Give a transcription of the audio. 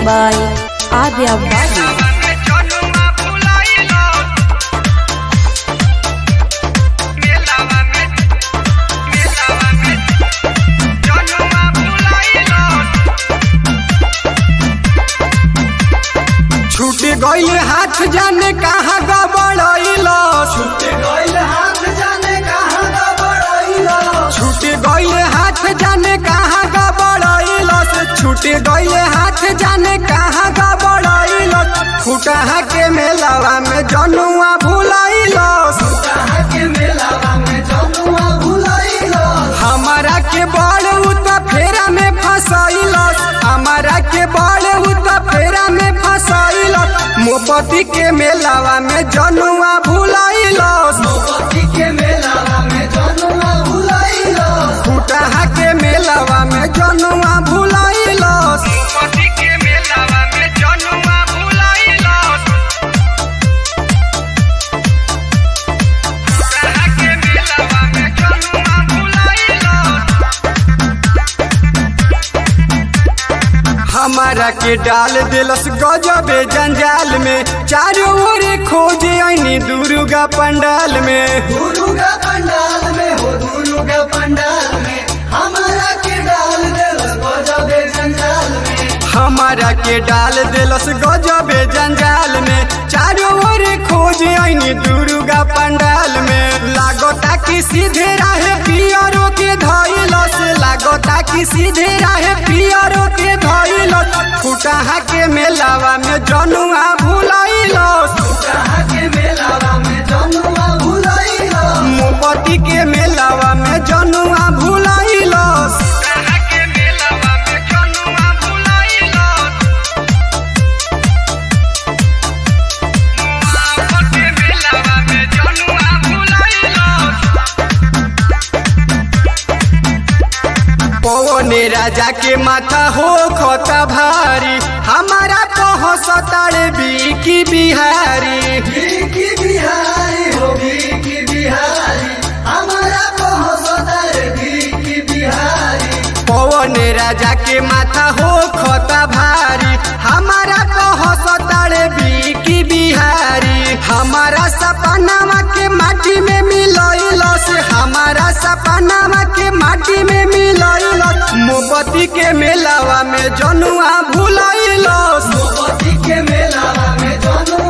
by Adya Balu. छूट गईल हाथ जाने कहाँ गबड़ैलो, छूट गईल हाथ जाने कहाँ गबड़ैलो, छूट गईल हाथ जाने कहाँ गबड़ैलो, छूट गईल हाथ जाने कहाँ गबड़ैलो। फुटहा के मेलावा में जनुआ भुलैलो, कहाँ के मेलावा में जनुआ भुलैलो। हमारा के बड़ उता फेरा में फसैलो, हमारा के बड़ उता फेरा में फसैलो। मोपती के मेलावा में जनुआ भुलैलो, मोपती के मेलावा में जनुआ भुलैलो। फुटहा के मेलावा में जनुआ भुलैलो, मोपती के मेलावा में जनुआ भुलैलो। फुटहा के मेलावा में जनुआ भुलैलो। हमारा के डाल दिलस गजबे जंजाल में, चारों ओर खोजे आईनी दुर्गा पंडाल में। दुर्गा पंडाल में हो दुर्गा पंडाल में, हमारा के डाल दिलस गजबे जंजाल में। हमारा के डाल दिलस गजबे जंजाल में, चारों ओर खोजे आईनी दुर्गा पंडाल में। लागोता की सीधे राहे पियरों के धइलस, लागोता की सीधे राहे पियरों के धइलस। फुटहा के मेलावा में जनुआ भुलैलस, कहाँ के मेलावा में जनुआ भुलैलो। मोपती के मेलावा में जनुआ भुलैलस, फुटहा के मेलावा में जनुआ भुलैलस। मोपती के मेलावा में जनुआ भुलैलस। पवने राजा के माथा हो खोता भारी, हमारा पहुँचताड़े बीकी बिहारी। बीकी बिहारी हो बीकी बिहारी, हमारा पहुँचता है बीकी बिहारी। पवने राजा के माथा हो खोता भारी, हमारा पहुँचताड़े बीकी बिहारी। हमारा सपनावा के माटी में मिलैलस, हमारा सपनावा के माटी में मिलैलस। मोपती के मेलावा में जनुआ भुलैलस, मोपती के मेलावा में जनुआ